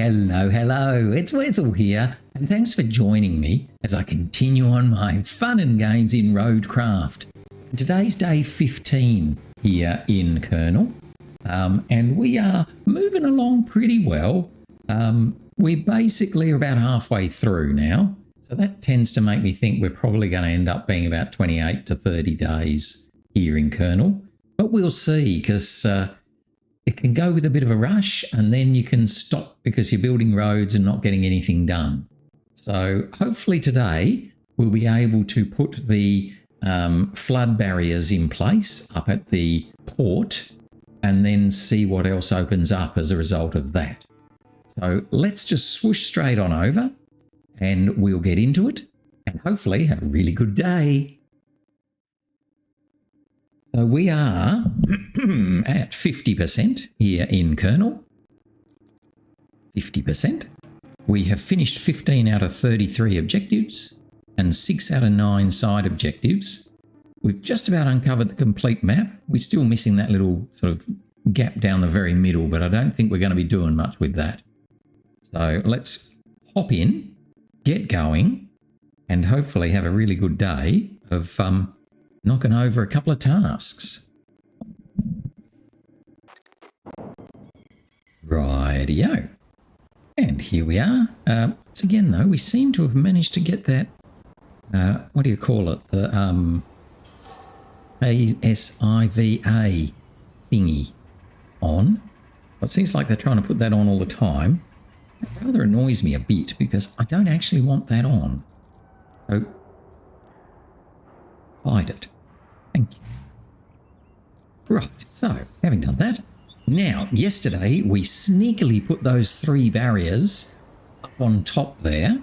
Hello, hello, it's Wessel here, and thanks for joining me as I continue on my fun and games in RoadCraft. Today's day 15 here in Kernel, and we are moving along pretty well. We basically are about halfway through now, so that tends to make me think we're probably going to end up being about 28 to 30 days here in Kernel, but we'll see, because it can go with a bit of a rush and then you can stop because you're building roads and not getting anything done. So hopefully today we'll be able to put the flood barriers in place up at the port and then see what else opens up as a result of that. So let's just swoosh straight on over and we'll get into it and hopefully have a really good day. So we are at 50% here in Kernel. 50%. We have finished 15 out of 33 objectives and 6 out of 9 side objectives. We've just about uncovered the complete map. We're still missing that little sort of gap down the very middle, but I don't think we're going to be doing much with that. So let's hop in, get going, and hopefully have a really good day of knocking over a couple of tasks. Rightio. And here we are. Once again, though, we seem to have managed to get that, what do you call it? The ASIVA thingy on. Well, it seems like they're trying to put that on all the time. It rather annoys me a bit because I don't actually want that on. So hide it. Thank you. Right, so having done that, now yesterday we sneakily put those 3 barriers up on top there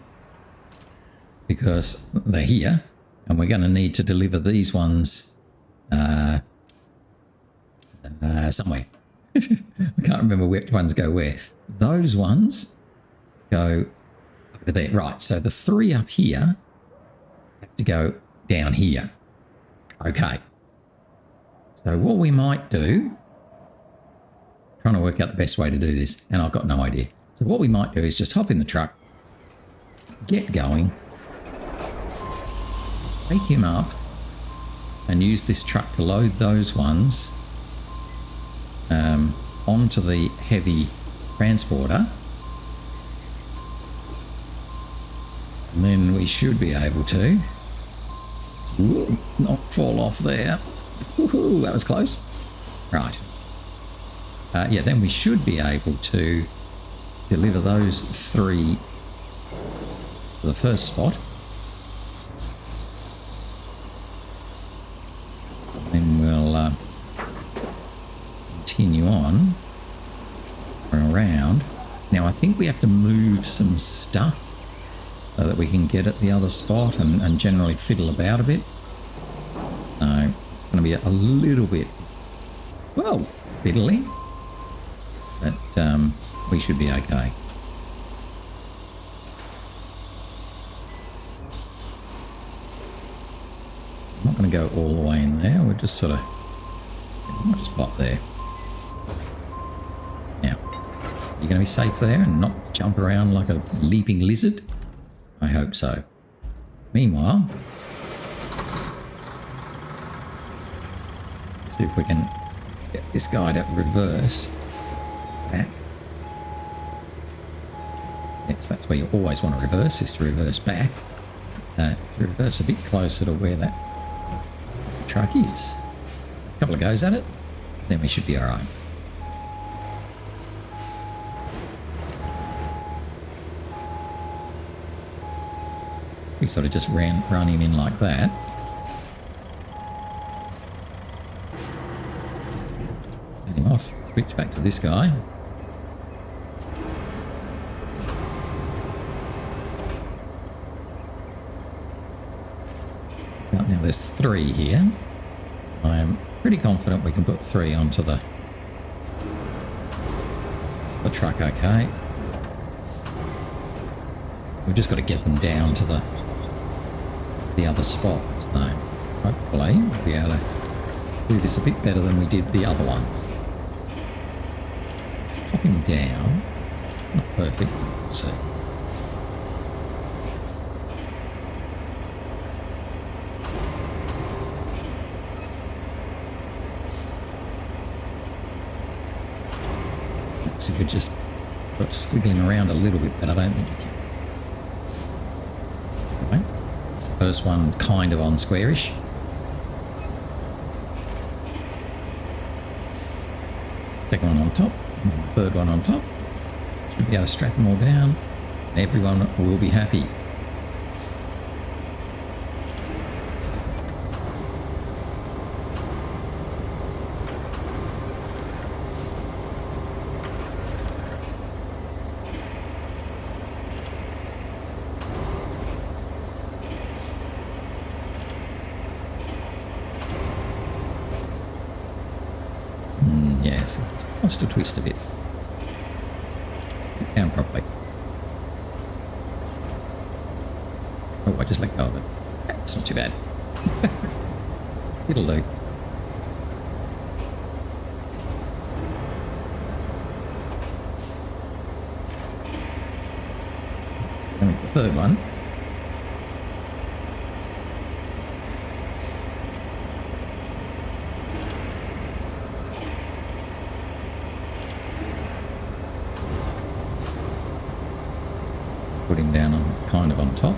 because they're here and we're going to need to deliver these ones somewhere. I can't remember which ones go where. Those ones go over there. Right, so the 3 up here have to go down here. Okay. So what we might do, trying to work out the best way to do this, and I've got no idea. So what we might do is just hop in the truck, get going, take him up, and use this truck to load those ones onto the heavy transporter. And then we should be able to not fall off there. Woohoo, that was close. Right. Yeah, then we should be able to deliver those 3 to the first spot. Then we'll continue on around. Now, I think we have to move some stuff so that we can get at the other spot and generally fiddle about a bit. So it's going to be a little bit, well, fiddly, but we should be okay. I'm not going to go all the way in there. We're just sort of, we'll just pop there. Now, you're going to be safe there and not jump around like a leaping lizard? I hope so. Meanwhile, see if we can get this guy to reverse back. Yes, that's where you always want to reverse, is to reverse back. Reverse a bit closer to where that truck is. A couple of goes at it, then we should be alright. We sort of just run him in like that. Get him off. Switch back to this guy. Right, now there's 3 here. I am pretty confident we can put 3 onto the truck, okay. We've just got to get them down to the other spot, so hopefully we'll be able to do this a bit better than we did the other ones. Pop him down. It's not perfect, so. So we're just squiggling around a little bit, but I don't think you can. Right. The first one kind of on squarish. Second one on top, and the third one on top. Should be able to strap them all down. Everyone will be happy. Yes, it wants to twist a bit. Get down properly. Oh, I just let go of it. It's not too bad. It'll do. And the third one. Put him down on kind of on top.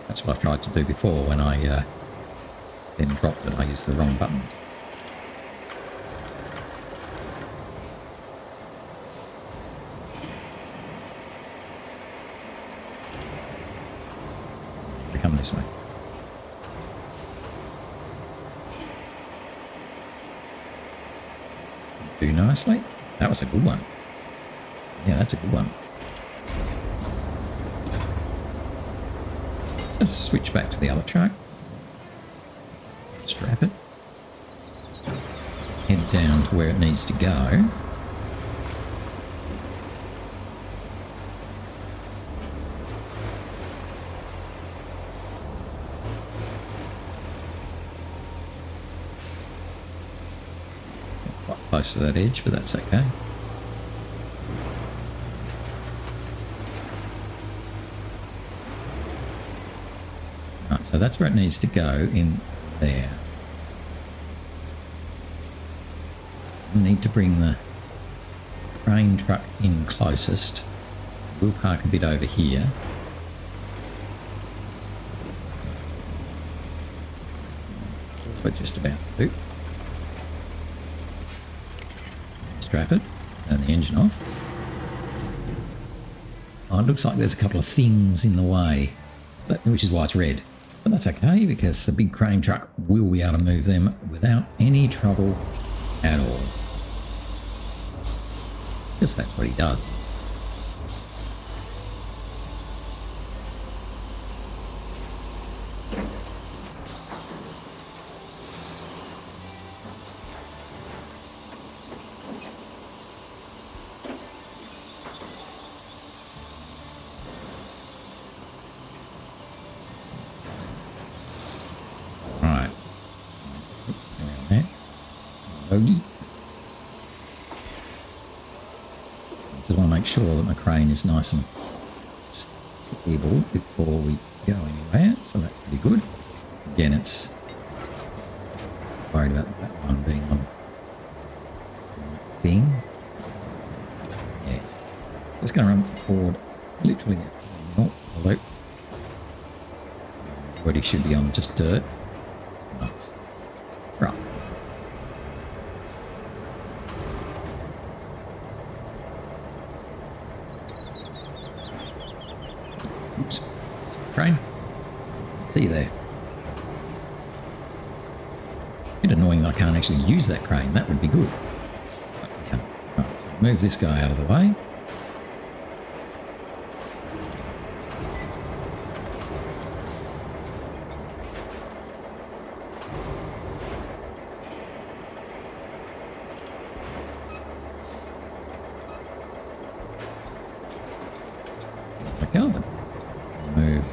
That's what I tried to do before when I then dropped it. I used the wrong buttons. We come this way. Do nicely. That was a good one. Yeah, that's a good one. Just switch back to the other truck. Strap it. Head down to where it needs to go. Quite close to that edge, but that's okay. So that's where it needs to go, in there. We need to bring the crane truck in closest. We'll park a bit over here. But just about to. Strap it, turn the engine off. Oh, it looks like there's a couple of things in the way, which is why it's red. But that's okay, because the big crane truck will be able to move them without any trouble at all. Because that's what he does. Just want to make sure that my crane is nice and stable before we go anywhere, so that's pretty good. Again, it's worried about that one being on the thing. Yes. Just going to run forward, literally not a loop. Already should be on just dirt. Nice. Right. Oops. Crane. See you there. Bit annoying that I can't actually use that crane. That would be good. But we can't. Right, so move this guy out of the way. Go. Move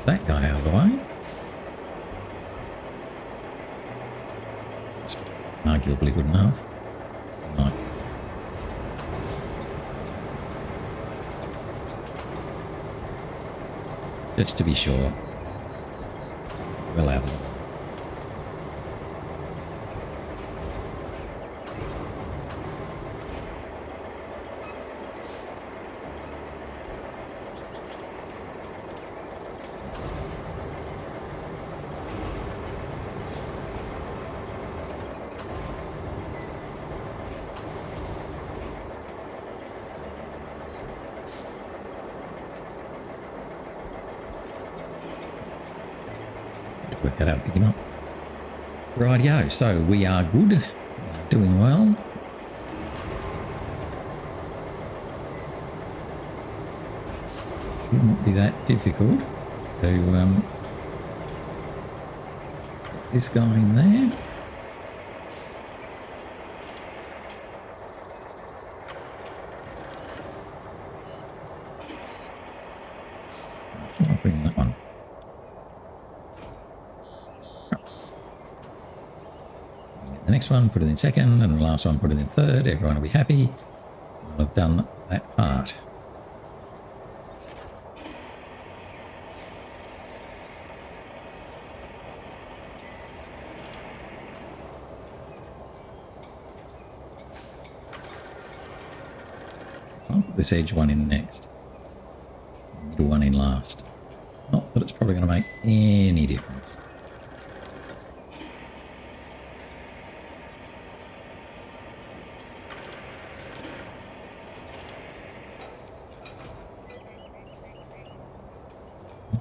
that guy out of the way. It's arguably good enough. Might just to be sure. We'll have one. Work that out, pick him up. Rightio, so we are good, doing well. Shouldn't be that difficult to get this guy in there. I'll bring that one. The next one, put it in second, and the last one, put it in third. Everyone will be happy. I've done that part. I'll put this edge one in next. Middle one in last. Not that it's probably going to make any difference.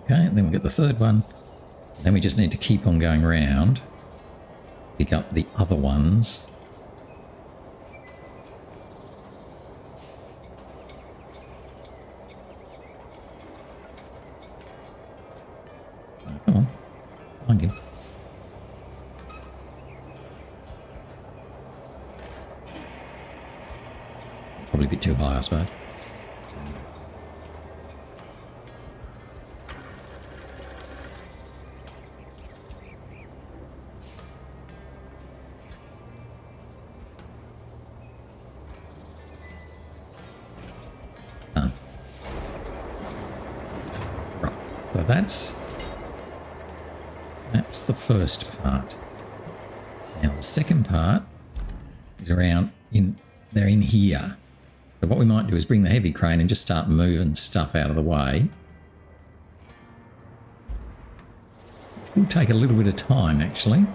Okay, and then we'll get the third one. Then we just need to keep on going round, pick up the other ones. Oh, come on, find him. Probably a bit too high, I suppose. So that's the first part. Now the second part is around they're in here. So what we might do is bring the heavy crane and just start moving stuff out of the way. It will take a little bit of time actually.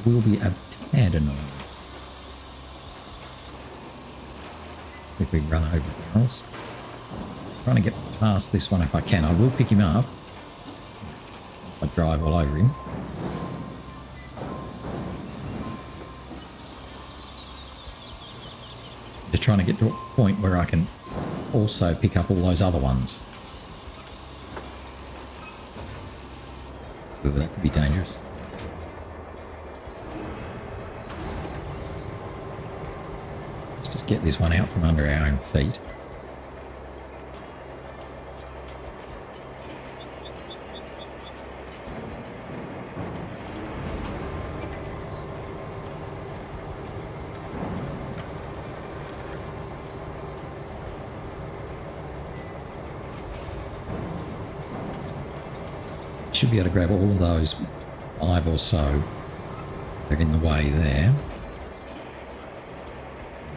It will be a tad annoying. If we run over barrels. Trying to get past this one if I can. I will pick him up if I drive all over him. Just trying to get to a point where I can also pick up all those other ones. Ooh, that could be dangerous. Let's just get this one out from under our own feet. Should be able to grab all of those 5 or so. They're in the way there.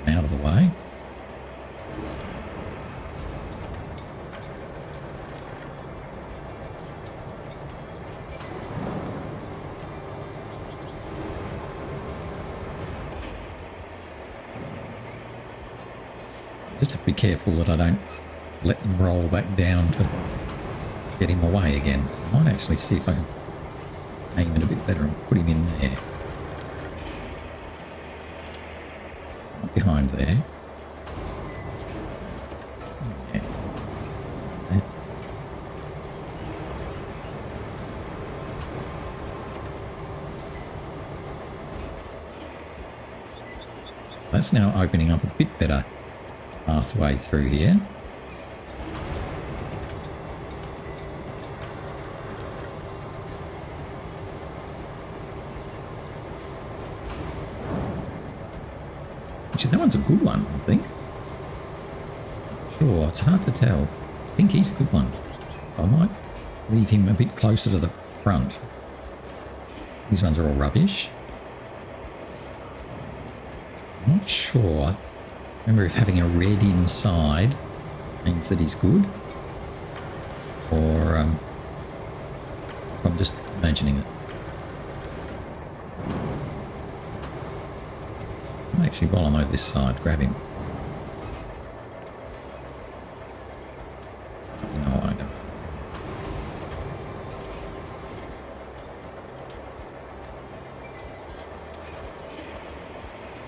Out of the way. Just have to be careful that I don't let them roll back down to get him away again. So I might actually see if I can aim it a bit better and put him in there. Not behind there. Okay. So that's now opening up a bit better pathway through here. Actually, that one's a good one, I think. Sure, it's hard to tell. I think he's a good one. I might leave him a bit closer to the front. These ones are all rubbish. I'm not sure. Remember if having a red inside means that he's good, or if I'm just imagining it. Actually, while I'm over this side, grab him. No, I don't.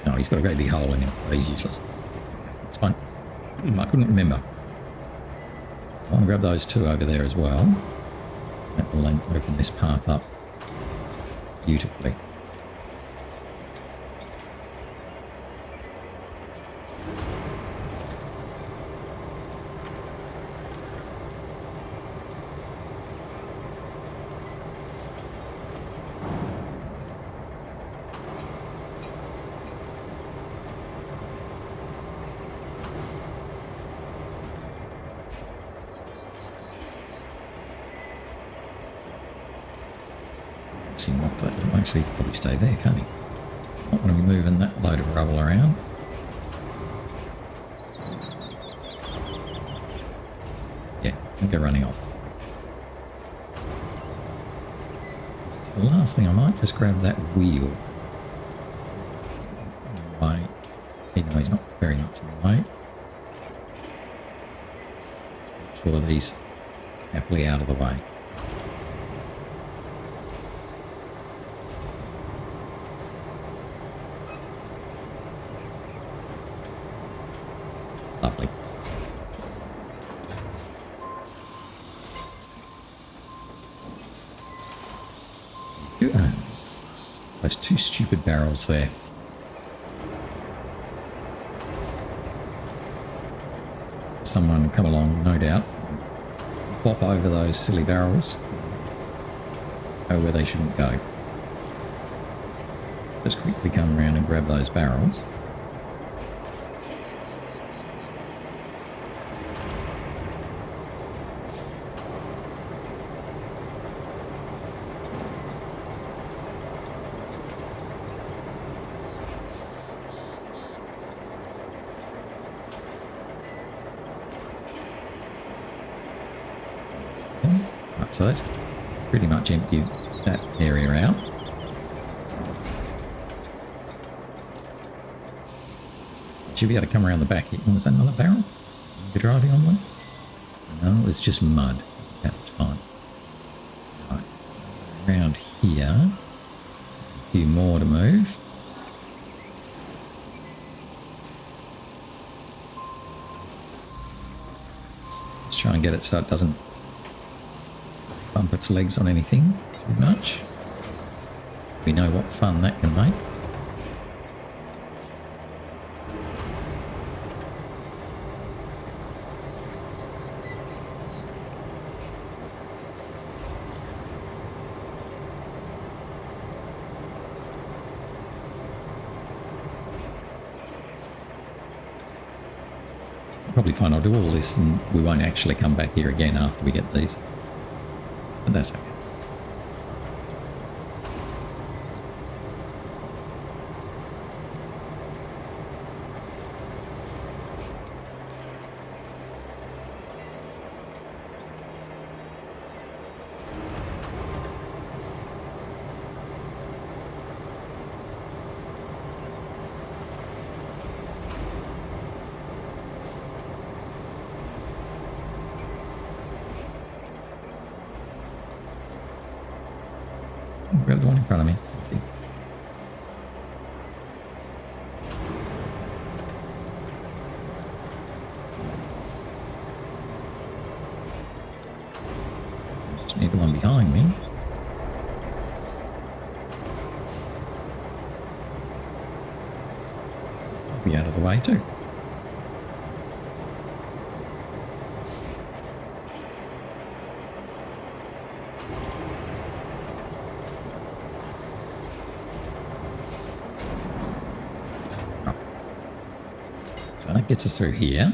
No, he's got a great big hole in him. So he's useless. It's fine. I couldn't remember. I want to grab those two over there as well. That will then open this path up beautifully. Actually, he could probably stay there, can't he? Not want to be moving that load of rubble around. Yeah, and go running off. So the last thing, I might just grab that wheel. Way. Even though he's not very much in the way. Make sure that he's happily out of the way. Lovely. Those two stupid barrels there. Someone come along, no doubt, pop over those silly barrels, go where they shouldn't go. Just quickly come around and grab those barrels. So that's pretty much empty that area out. Should be able to come around the back here. Was that another barrel? You're driving on one? No, it's just mud. That's fine. Right. Around here. A few more to move. Let's try and get it so it doesn't bump its legs on anything too much. We know what fun that can make. Probably fine. I'll do all this and we won't actually come back here again after we get these. But that's okay. Grab the one in front of me. Just need the one behind me. Be out of the way too. So that gets us through here.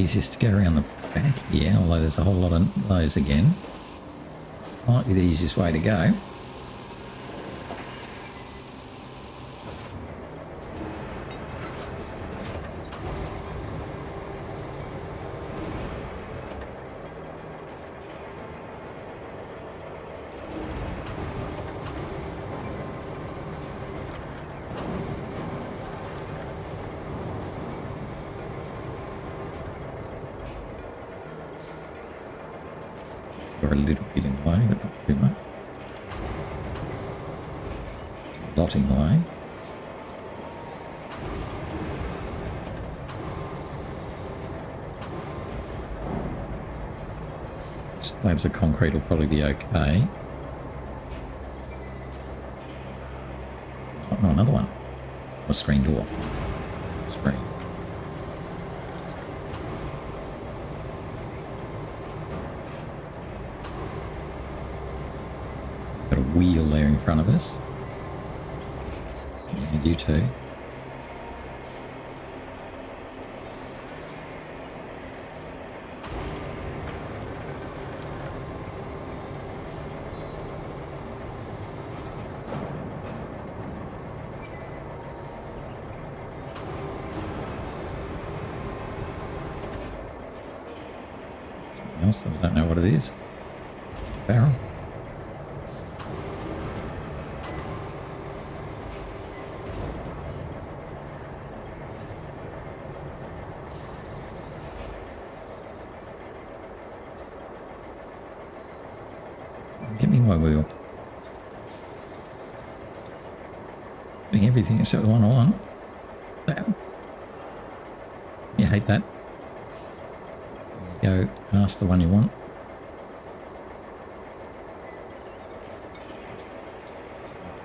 easiest to go around the back here, although there's a whole lot of those again. Might be the easiest way to go. Or a little bit in the way, but not too much. A lot in the way. Slabs of concrete will probably be okay. Oh, no, another one. A screen door. Screen. Got a wheel there in front of us. And you too. Something else, I don't know what it is. Barrel. Give me my wheel. Doing everything except the one I want. Damn. You hate that. There you go, ask the one you want.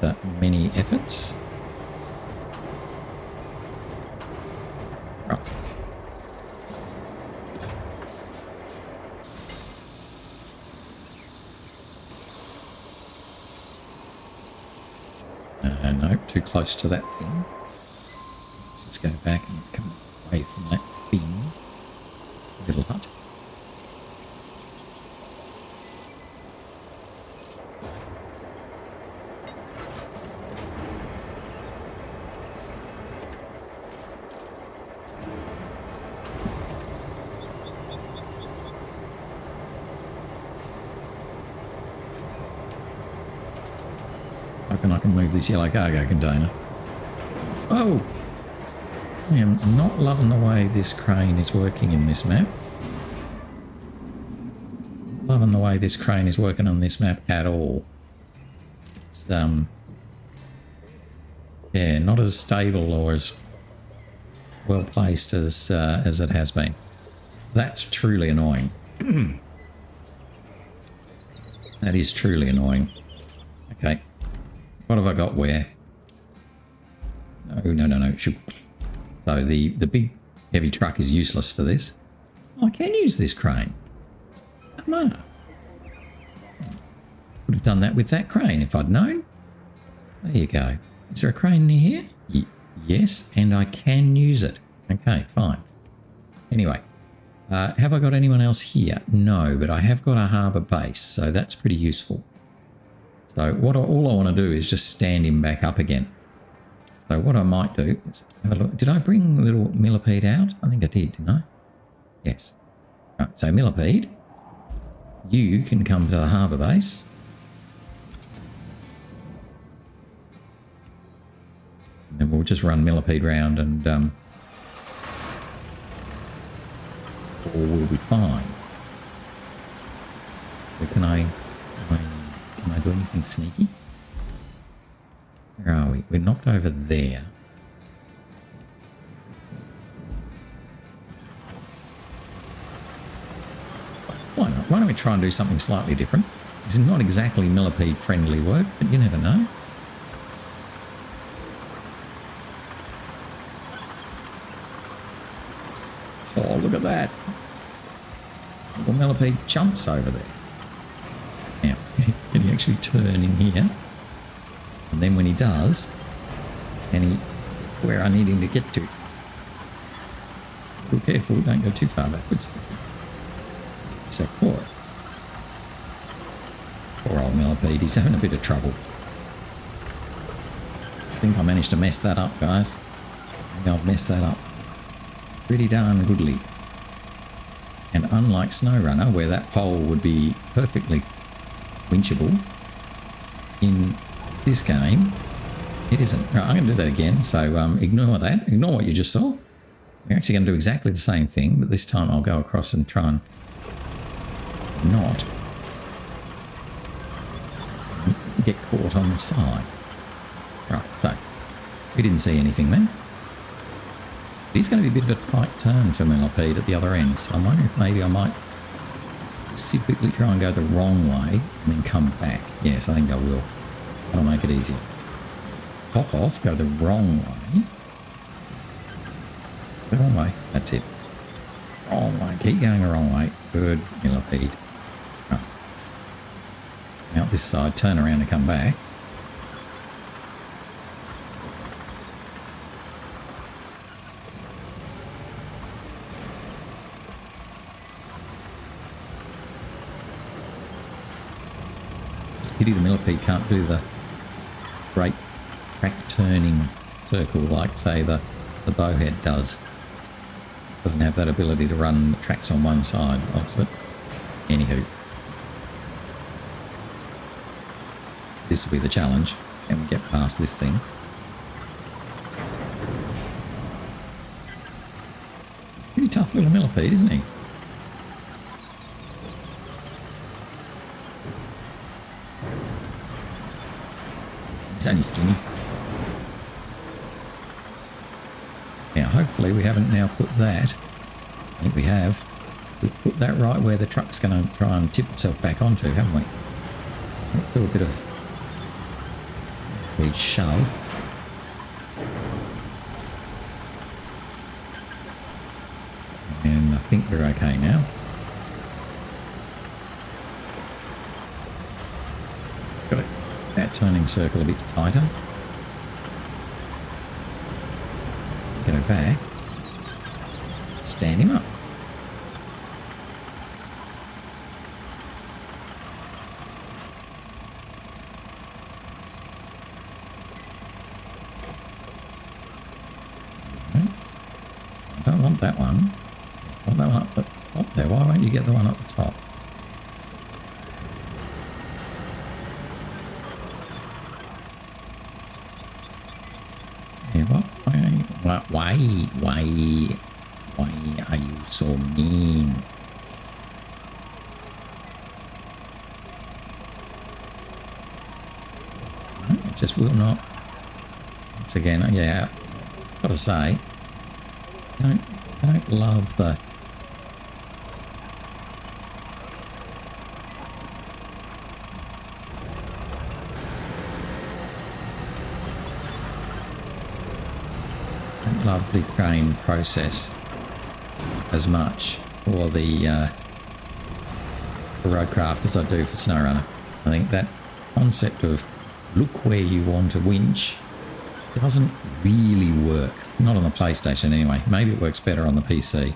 After many efforts. Right. No, too close to that thing. Let's go back and come away from that thing. Little hut. Hoping I can move this yellow cargo container. Oh! I am not loving the way this crane is working in this map. Loving the way this crane is working on this map at all. It's, yeah, not as stable or as well placed as it has been. That's truly annoying. That is truly annoying. Okay. What have I got where? No. So the big heavy truck is useless for this. Oh, I can use this crane. Come on. Would have done that with that crane if I'd known. There you go. Is there a crane near here? Yes, and I can use it. Okay, fine. Anyway, have I got anyone else here? No, but I have got a harbour base, so that's pretty useful. So all I want to do is just stand him back up again. So what I might do is have a look. Did I bring little millipede out? I think I did, didn't I? Yes. Right, so millipede, you can come to the harbour base. And then we'll just run millipede round and all will be fine. So can I do anything sneaky? Where are we? We're knocked over there. Why not? Why don't we try and do something slightly different? This is not exactly millipede friendly work, but you never know. Oh, look at that. Little millipede jumps over there. Now, can he actually turn in here? And then when he does, can he where I need him to get to? Be careful, don't go too far backwards. So poor old millipede, he's having a bit of trouble. I think I managed to mess that up, guys. I think I've messed that up pretty darn goodly. And unlike SnowRunner, where that pole would be perfectly winchable, in this game, it isn't. Right, I'm going to do that again, so ignore that. Ignore what you just saw. We're actually going to do exactly the same thing, but this time I'll go across and try and not get caught on the side. Right, so we didn't see anything then. It's going to be a bit of a tight turn for Millipede at the other end, so I'm wondering if maybe I might specifically try and go the wrong way and then come back. Yes, I think I will. That'll make it easier. Pop off, go the wrong way. The wrong way, that's it. Wrong way, keep going the wrong way. Good, Millipede. Right. Out this side, turn around and come back. Pity the millipede can't do the great track turning circle like, say, the bowhead does. Doesn't have that ability to run the tracks on one side of it. Anywho, this will be the challenge, and we get past this thing. Pretty tough little millipede, isn't he? He's only skinny. Now, hopefully we haven't now put that. I think we have. We've put that right where the truck's going to try and tip itself back onto, haven't we? Let's do a bit of a shove. And I think we're okay now. Got it. That turning circle a bit tighter. Go back. Stand him up. Okay. I don't want that one. I want that one up the top there. Why won't you get the one up the top? Why are you so mean? It just will not. Once again, yeah, gotta say, don't love the crane process as much for the RoadCraft as I do for SnowRunner. I think that concept of look where you want to winch doesn't really work. Not on the PlayStation anyway. Maybe it works better on the PC.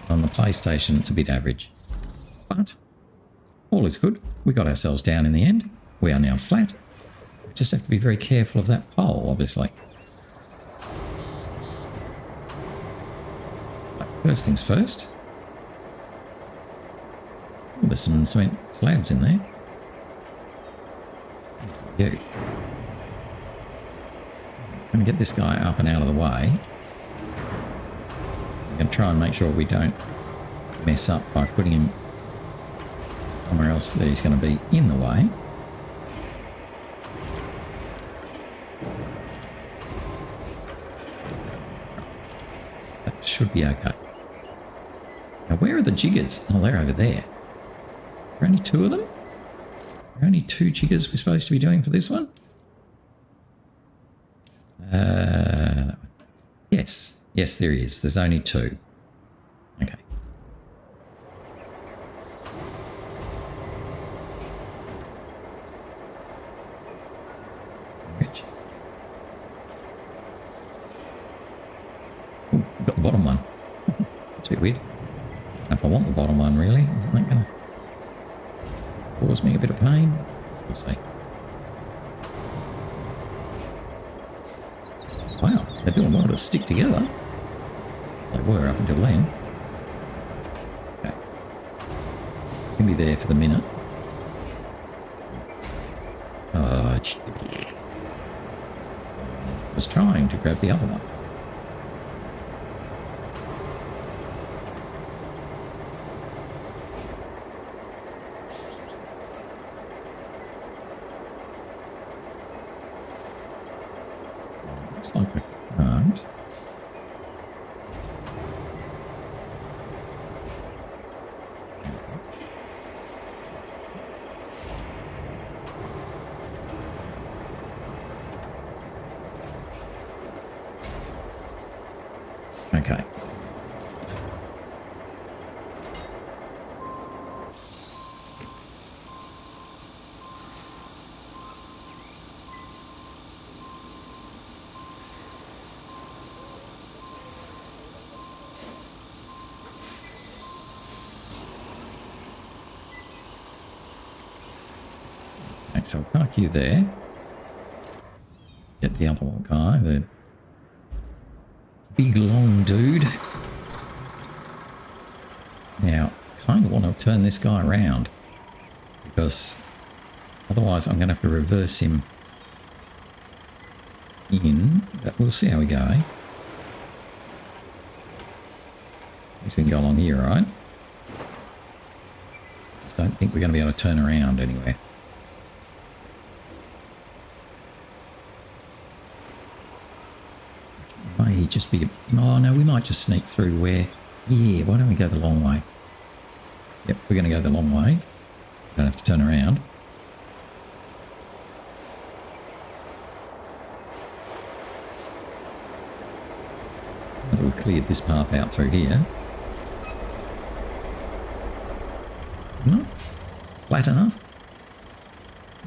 On the PlayStation it's a bit average. But all is good. We got ourselves down in the end. We are now flat. We just have to be very careful of that pole, obviously. First things first. Oh, there's some cement slabs in there. Yeah. I'm going to get this guy up and out of the way. I'm going to try and make sure we don't mess up by putting him somewhere else that he's going to be in the way. That should be okay. Now, where are the jiggers? Oh, they're over there. Are only two of them? Are only two jiggers we're supposed to be doing for this one? Yes. Yes, there is. There's only two. Okay. Rich. Oh, got the bottom one. bit weird. If I want the bottom one, really, isn't that going to cause me a bit of pain? We'll see. Wow, they're doing well to stick together. They were up until then. Okay. Can be there for the minute. I was trying to grab the other one. Looks like I can't. Okay. Okay, so I'll park you there. Get the other one guy, the big long dude. Now, kind of want to turn this guy around because otherwise I'm going to have to reverse him in, but we'll see how we go. At least we can go along here, right? Just don't think we're going to be able to turn around anywhere. May just be... Oh, no, we might just sneak through where... Yeah, why don't we go the long way? Yep, we're going to go the long way. Don't have to turn around. Now that we've cleared this path out through here. No? Flat enough?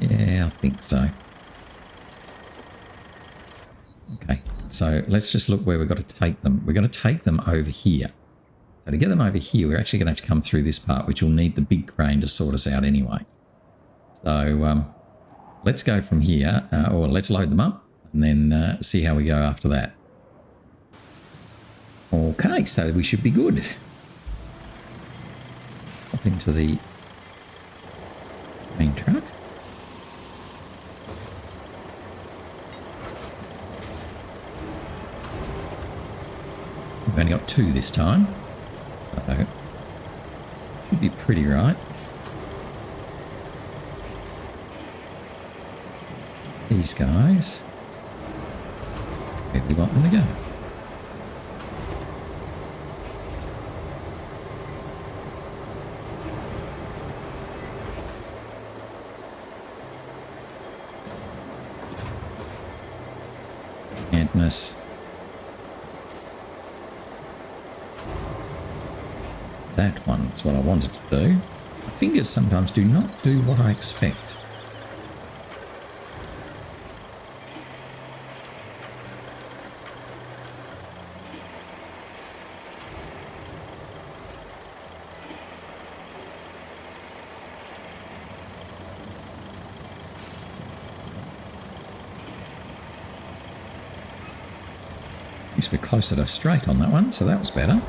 Yeah, I think so. Okay, so let's just look where we've got to take them. We're going to take them over here. So to get them over here, we're actually going to have to come through this part, which will need the big crane to sort us out anyway. So let's go from here, or let's load them up and then see how we go after that. Okay, so we should be good. Hop into the main truck. We've only got two this time. So should be pretty right. These guys, where we want them to go. Antness. That one is what I wanted to do. My fingers sometimes do not do what I expect. At least we're closer to straight on that one, so that was better.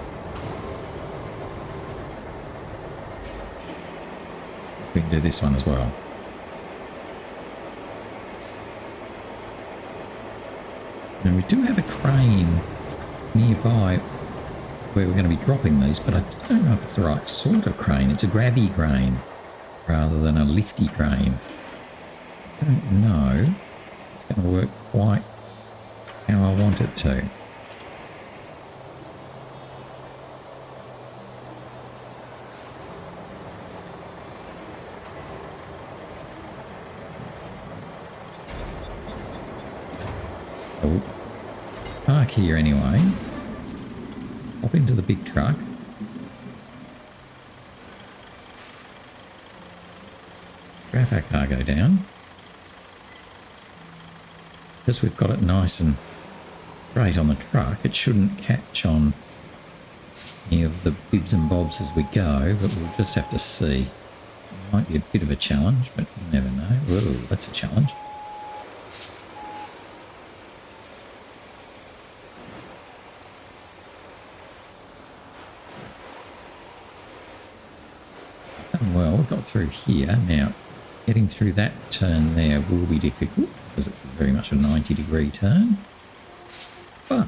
We can do this one as well. Now we do have a crane nearby where we're going to be dropping these, but I don't know if it's the right sort of crane. It's a grabby crane rather than a lifty crane. I don't know it's going to work quite how I want it to. So park here anyway. Hop into the big truck. Strap our cargo down. Because we've got it nice and straight on the truck, it shouldn't catch on any of the bibs and bobs as we go, but we'll just have to see. It might be a bit of a challenge, but you never know. Whoa, that's a challenge. Well, we got through here. Now, getting through that turn there will be difficult because it's very much a 90-degree turn. But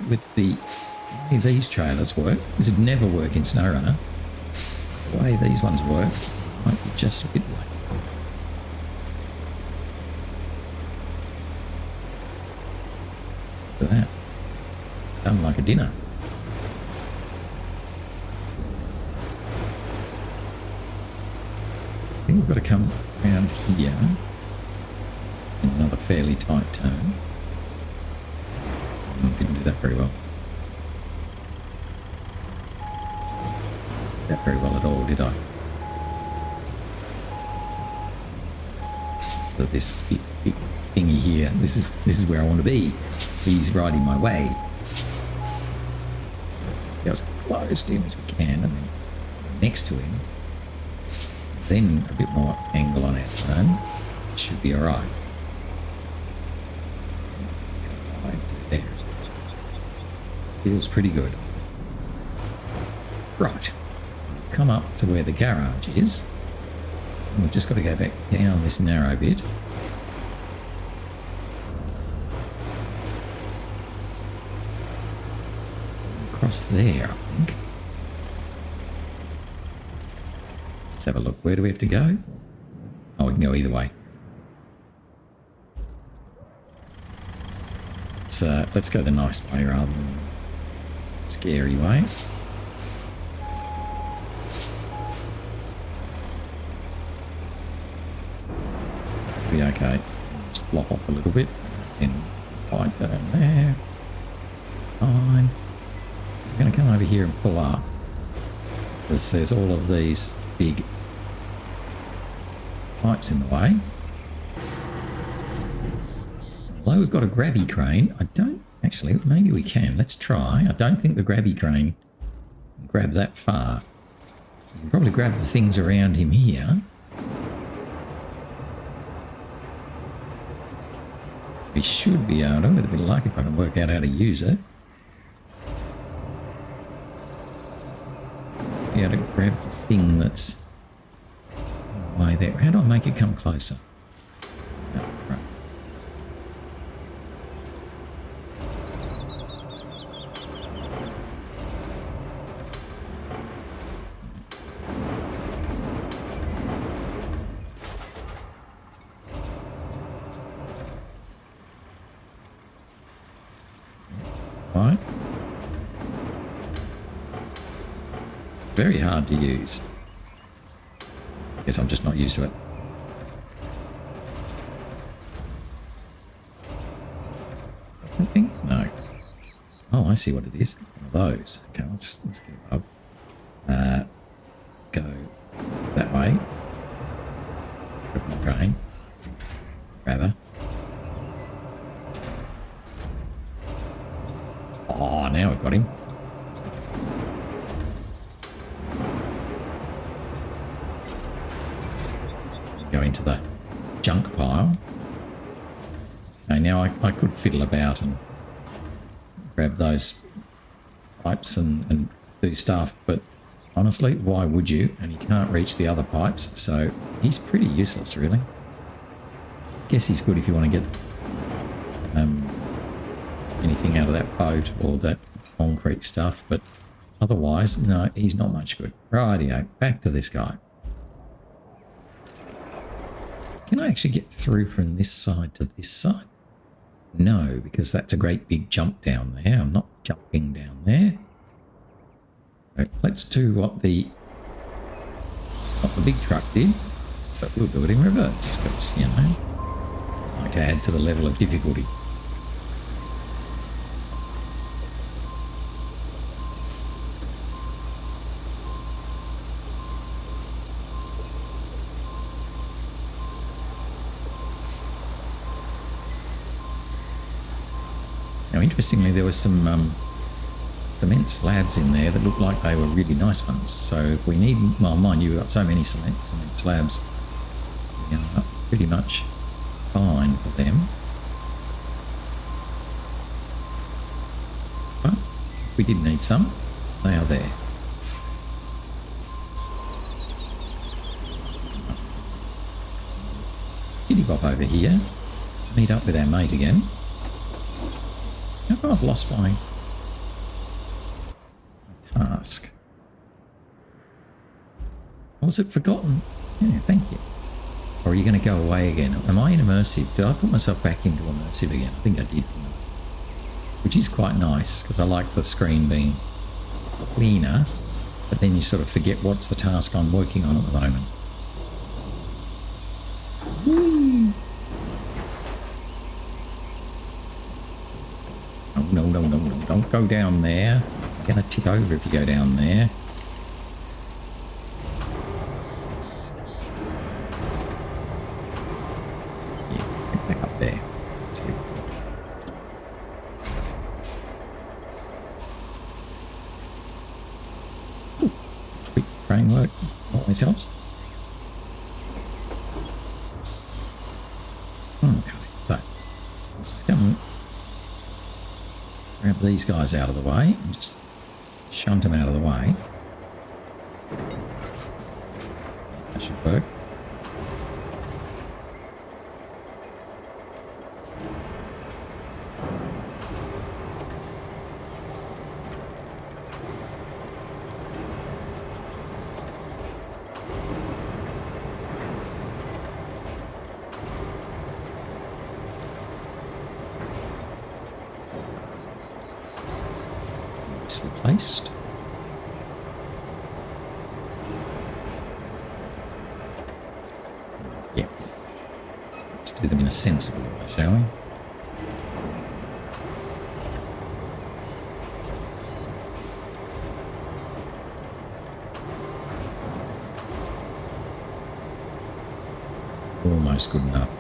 with the way these trailers work, this would never work in SnowRunner. The way these ones work might be just a bit late. Look at that. Done like a dinner. I think we've got to come around here in another fairly tight turn. Didn't do that very well. That very well at all, did I? So this big thingy here, this is where I want to be. He's right in my way. Get as close to him as we can, and then next to him. Then a bit more angle on our turn. Should be alright. There. Feels pretty good. Right. Come up to where the garage is. And we've just got to go back down this narrow bit. Across there, I think. Let's have a look. Where do we have to go? Oh, we can go either way. So let's go the nice way rather than the scary way. Be okay. Just flop off a little bit. Then right down there. Fine. I'm going to come over here and pull up. Because there's all of these big pipes in the way. Although we've got a grabby crane, I don't actually, maybe we can. Let's try. I don't think the grabby crane can grab that far. You can probably grab the things around him here. We should be able to, with a bit of luck, if I can work out how to use it. Be able to grab the thing that's way there. How do I make it come closer? Oh, right. Right. Very hard to use. Guess I'm just not used to it. I think no. Oh, I see what it is. One of those. Okay, let's get up. Go that way. Grab my crane. Grab her. Oh, now we've got him. Go into the junk pile. Okay, now I could fiddle about and grab those pipes and do stuff, but honestly, why would you? And he can't reach the other pipes, so he's pretty useless, really. Guess he's good if you want to get anything out of that boat or that concrete stuff, but otherwise, no, he's not much good. Rightio, back to this guy. Can I actually get through from this side to this side? No, because that's a great big jump down there. I'm not jumping down there. So let's do what the big truck did, but we'll do it in reverse, because, you know, I like to add to the level of difficulty. Now, interestingly, there was some cement slabs in there that look like they were really nice ones. So if we need, well, mind you, we've got so many cement slabs, you know, pretty much fine for them. But if we did need some, they are there. Kitty bop over here, meet up with our mate again. How come I've lost my task? Or was it forgotten? Yeah, thank you. Or are you going to go away again? Am I in immersive? Did I put myself back into immersive again? I think I did. Which is quite nice, because I like the screen being cleaner, but then you sort of forget what's the task I'm working on at the moment. Whee! No, no, no, no, don't go down there. You're going to tip over if you go down there. Yeah, get back up there. That's it. Ooh, quick framework always helps. Okay, so let's come grab these guys out of the way and just shunt them out of the way. That should work. Placed. Yeah. Let's do them in a sensible way, shall we? Almost good enough.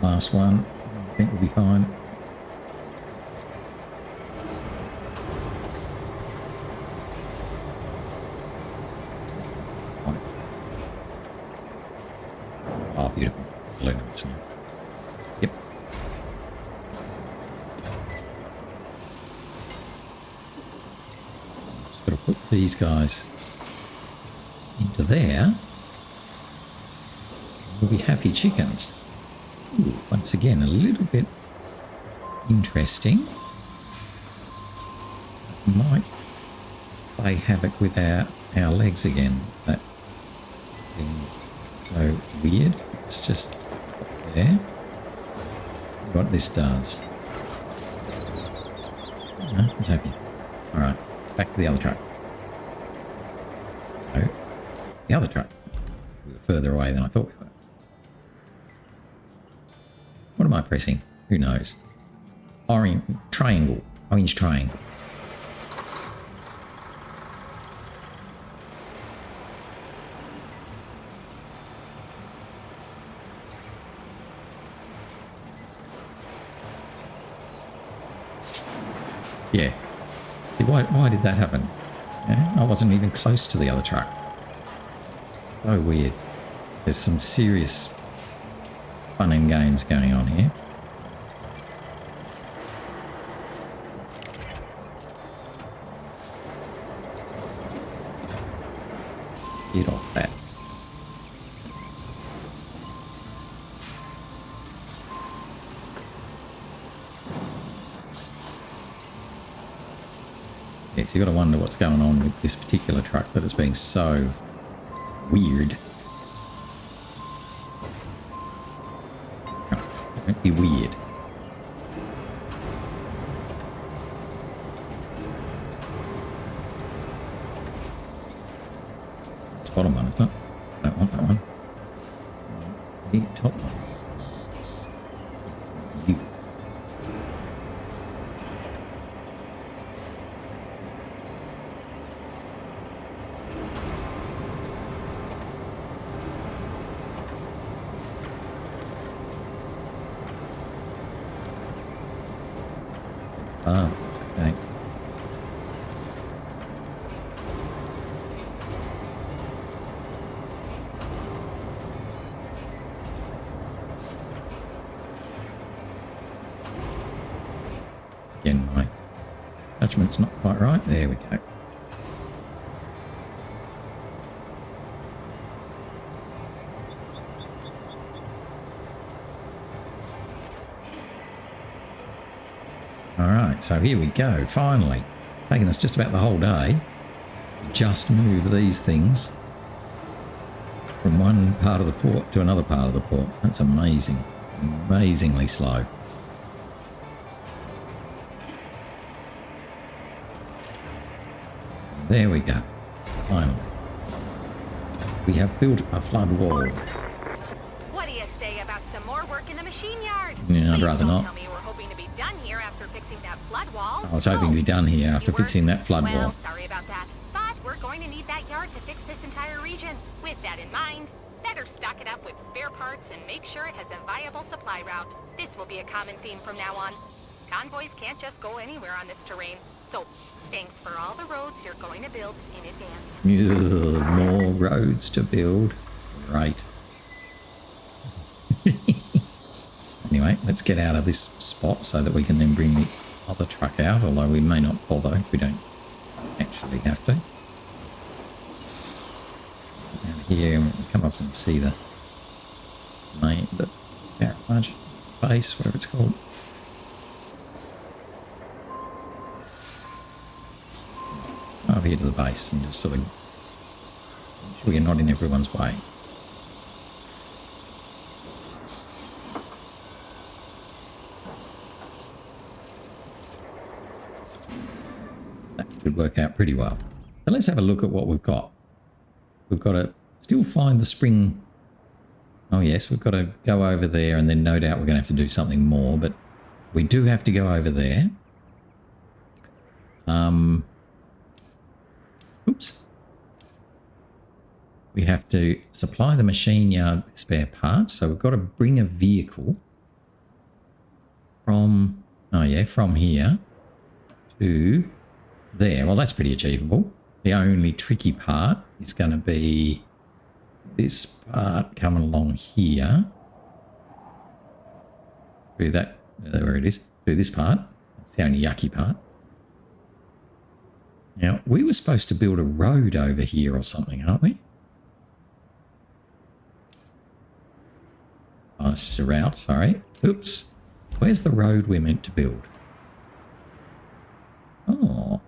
Last one, I think we'll be fine. Oh, beautiful. Yep. Just got to put these guys into there. We'll be happy chickens. Ooh, once again, a little bit interesting. Might play havoc with our legs again. That being so weird. It's just there. What this does. No, it's happy. Alright, back to the other truck. So, the other truck. We were further away than I thought we were. What am I pressing? Who knows? Orange triangle. Orange triangle. Yeah. Why did that happen? Yeah, I wasn't even close to the other truck. So weird. There's some serious fun and games going on here. Get off that. Yes, you've got to wonder what's going on with this particular truck that is being so weird. Don't be weird. It's the bottom one, isn't it? I don't want that one. The top one. You. Oh, that's okay. Again, my judgment's not quite right. There we go. Alright, so here we go, finally. Taking us just about the whole day. Just move these things from one part of the port to another part of the port. That's amazing. Amazingly slow. There we go. Finally. We have built a flood wall. What do you say about some more work in the machine yard? Yeah, I'd rather not. Tell me we're hoping to be done here after fixing that flood wall. I was hoping to be done here after fixing that flood wall. Well, sorry about that. But we're going to need that yard to fix this entire region. With that in mind, better stock it up with spare parts and make sure it has a viable supply route. This will be a common theme from now on. Convoys can't just go anywhere on this terrain. So, thanks for all the roads you're going to build in advance. Ugh, more roads to build. Right. Anyway, let's get out of this spot so that we can then bring the other truck out, although we may not bother if we don't actually have to. Down here, we can come up and see the garage base, whatever it's called. Over here to the base and just sort of make sure you're not in everyone's way. That should work out pretty well. So let's have a look at what we've got. We've got to still find the spring. Oh yes, we've got to go over there, and then no doubt we're going to have to do something more, but we do have to go over there. Oops. We have to supply the machine yard with spare parts. So we've got to bring a vehicle from, from here to there. Well, that's pretty achievable. The only tricky part is going to be this part coming along here. Through that, where it is, through this part. That's the only yucky part. Now, we were supposed to build a road over here or something, aren't we? Oh, it's just a route, sorry. Oops. Where's the road we're meant to build? Oh,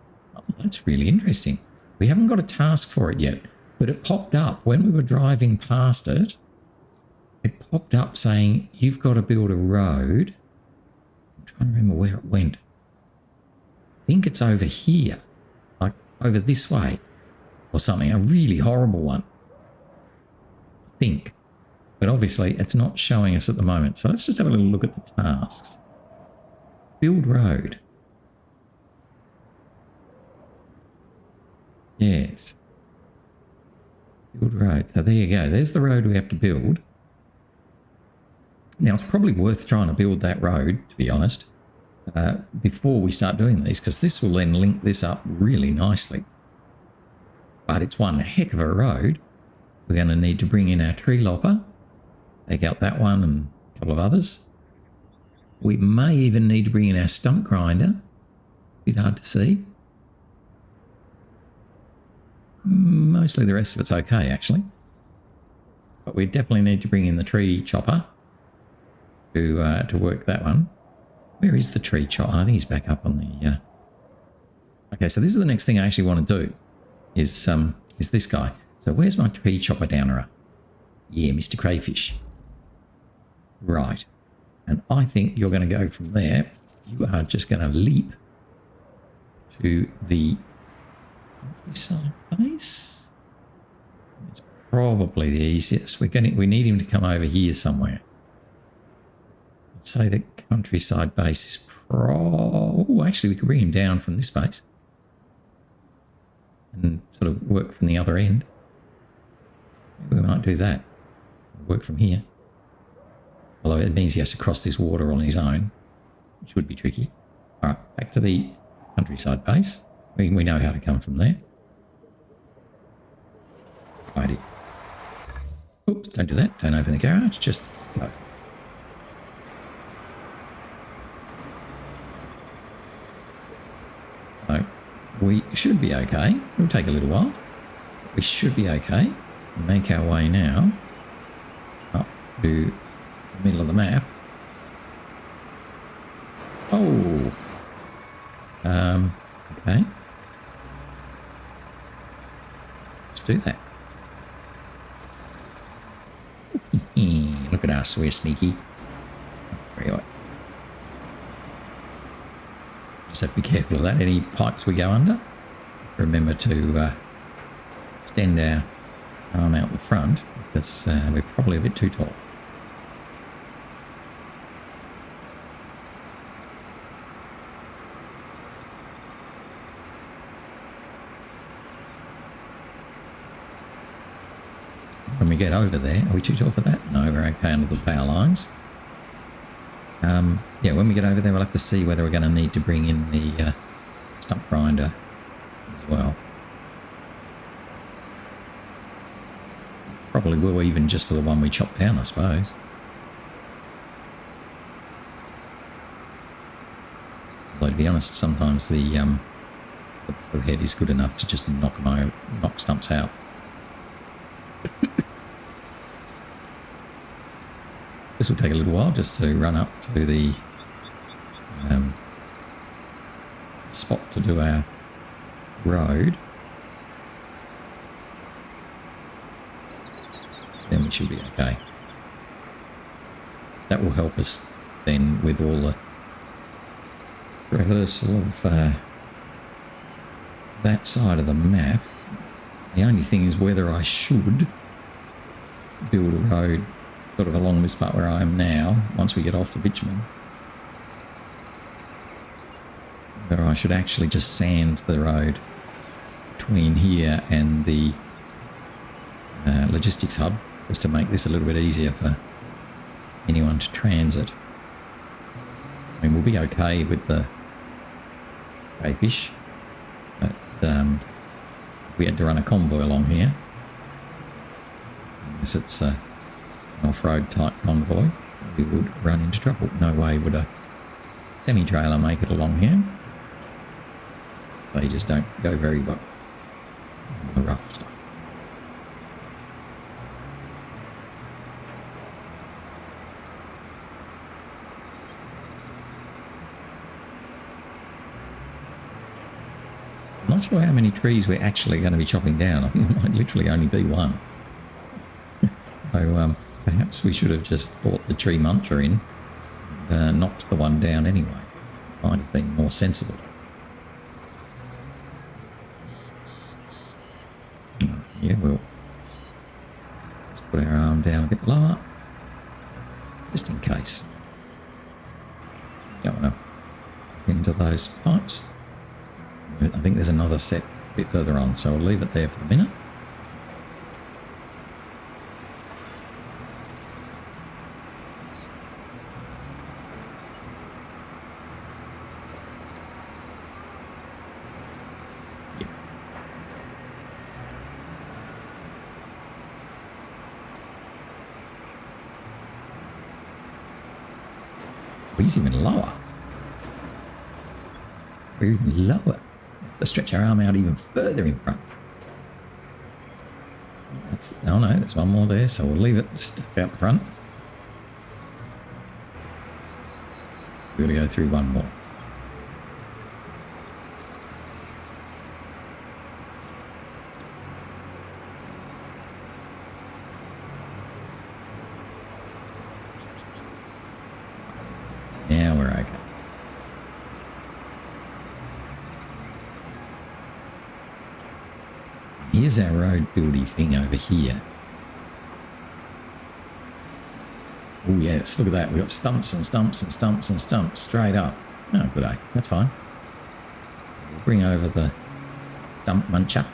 that's really interesting. We haven't got a task for it yet, but it popped up when we were driving past it. It popped up saying, you've got to build a road. I'm trying to remember where it went. I think it's over here. Over this way or something, a really horrible one, I think, but obviously it's not showing us at the moment. So let's just have a little look at the tasks. Build road. Yes. Build road. So there you go. There's the road we have to build. Now it's probably worth trying to build that road, to be honest. Before we start doing these, because this will then link this up really nicely. But it's one heck of a road. We're going to need to bring in our tree lopper, take out that one and a couple of others. We may even need to bring in our stump grinder. Bit hard to see. Mostly the rest of it's okay, actually. But we definitely need to bring in the tree chopper to work that one. Where is the tree chopper? I think he's back up on the... Okay, so this is the next thing I actually want to do, is this guy. So where's my tree chopper downer? Yeah, Mr. Crayfish. Right. And I think you're going to go from there. You are just going to leap to the countryside base. It's probably the easiest. We need him to come over here somewhere. I'd say the countryside base is oh, actually we could bring him down from this base and sort of work from the other end. Maybe we might do that. Work from here. Although it means he has to cross this water on his own, which would be tricky. Alright, back to the countryside base. We know how to come from there. Righty. Oops, don't do that. Don't open the garage. Just go. So, we should be okay. It'll take a little while. We should be okay. Make our way now up to the middle of the map. Oh. Okay. Let's do that. Look at us, we're sneaky. Very right. Just have to be careful of that. Any pipes we go under, remember to extend our arm out the front because we're probably a bit too tall. When we get over there, are we too tall for that? No, we're okay under the power lines. Yeah, when we get over there, we'll have to see whether we're going to need to bring in the stump grinder as well. Probably will, even just for the one we chopped down, I suppose. Although, to be honest, sometimes the head is good enough to just knock stumps out. This will take a little while just to run up to the spot to do our road. Then we should be okay. That will help us then with all the reversal of that side of the map. The only thing is whether I should build a road sort of along this part where I am now, once we get off the bitumen. Whether I should actually just sand the road between here and the logistics hub, just to make this a little bit easier for anyone to transit. I mean, we'll be okay with the crayfish, but if we had to run a convoy along here, unless it's an off-road type convoy, we would run into trouble. No way would a semi-trailer make it along here. They just don't go very well on the rough stuff. I'm not sure how many trees we're actually going to be chopping down. I think it might literally only be one. So perhaps we should have just brought the tree muncher in and knocked the one down anyway. Might have been more sensible. Yeah, we'll just put our arm down a bit lower, just in case. Don't want to into those pipes. I think there's another set a bit further on, so I'll leave it there for the minute. He's even lower. We're even lower. Let's stretch our arm out even further in front. Oh no, there's one more there, so we'll leave it stuck out the front. We're going to go through one more. Now we're okay. Here's our road buildy thing over here. Oh yes, look at that. We've got stumps and stumps and stumps and stumps straight up. Oh, good day. That's fine. We'll bring over the stump muncher.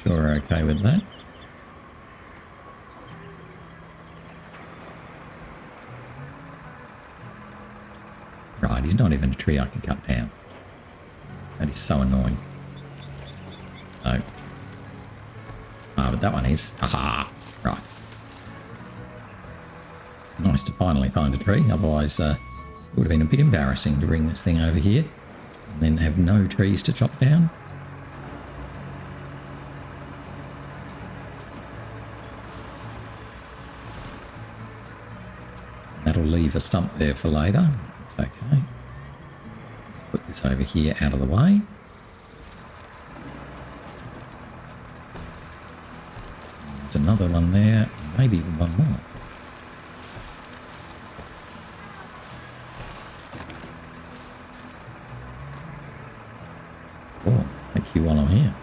Sure we're okay with that. he's not even a tree I can cut down. That is so annoying. So, but that one is. Haha. Right. Nice to finally find a tree. Otherwise, it would have been a bit embarrassing to bring this thing over here and then have no trees to chop down. That'll leave a stump there for later. It's okay. Put this over here out of the way. There's another one there, maybe even one more. Oh, thank you while I'm here.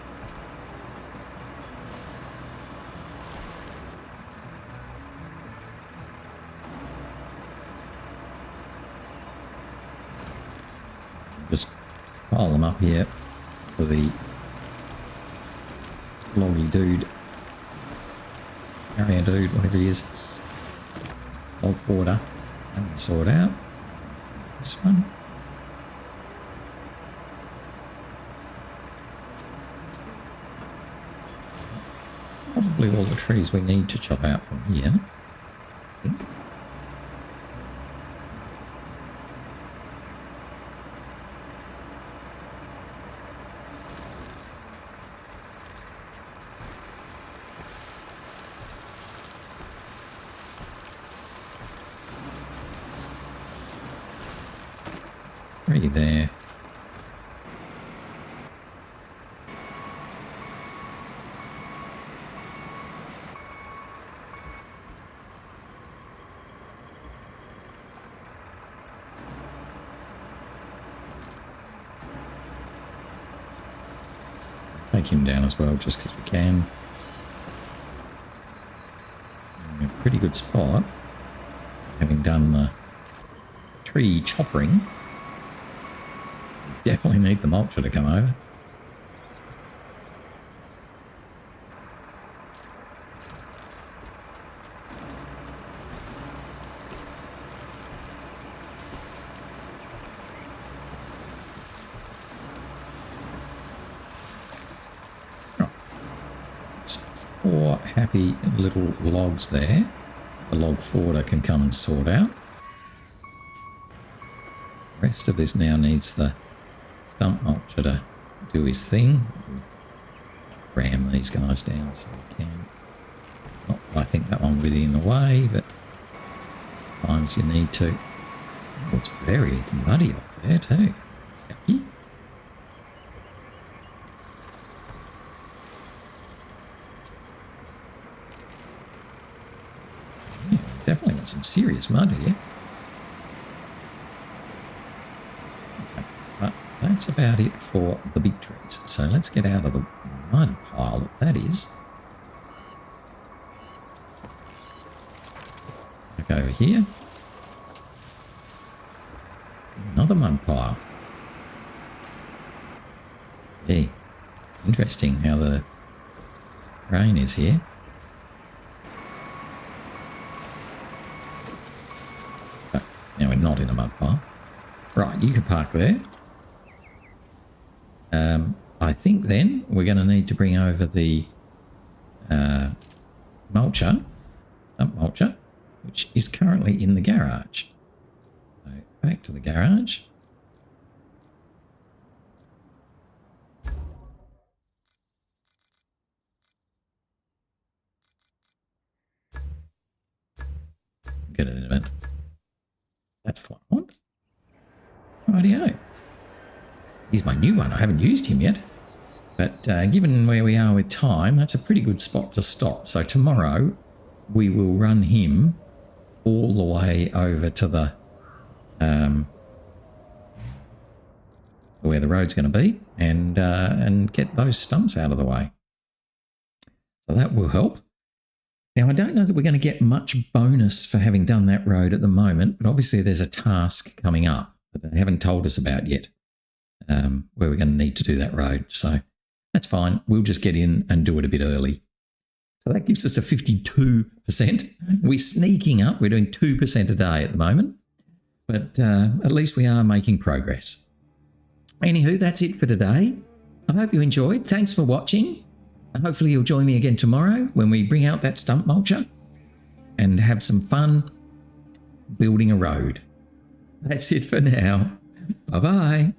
Just pile them up here for the loggy dude, carrier dude, whatever he is. Log border. And sort out this one. Probably all the trees we need to chop out from here, I think. Three there. Take him down as well, just because we can. In a pretty good spot, having done the tree choppering. Definitely need the mulcher to come over. Right. So 4 happy little logs there. The log forwarder can come and sort out. The rest of this now needs the stump mulcher to do his thing. Ram these guys down so we can. Not that I think that one will be in the way, but times you need to. Oh, it's muddy up there too. It's yucky. Yeah, definitely got some serious mud here. That's about it for the big trees. So let's get out of the mud pile that is. Back over here. Another mud pile. Yeah, interesting how the rain is here. Oh, now we're not in a mud pile. Right, you can park there. I think then we're going to need to bring over the mulcher, stump mulcher, which is currently in the garage. So back to the garage. Get it in a minute. That's the one I want. Rightio. He's my new one. I haven't used him yet. But given where we are with time, that's a pretty good spot to stop. So tomorrow we will run him all the way over to the where the road's going to be and get those stumps out of the way. So that will help. Now, I don't know that we're going to get much bonus for having done that road at the moment, but obviously there's a task coming up that they haven't told us about yet, where we're going to need to do that road. So that's fine. We'll just get in and do it a bit early. So that gives us a 52%. We're sneaking up. We're doing 2% a day at the moment. But at least we are making progress. Anywho, that's it for today. I hope you enjoyed. Thanks for watching. Hopefully you'll join me again tomorrow when we bring out that stump mulcher and have some fun building a road. That's it for now. Bye-bye.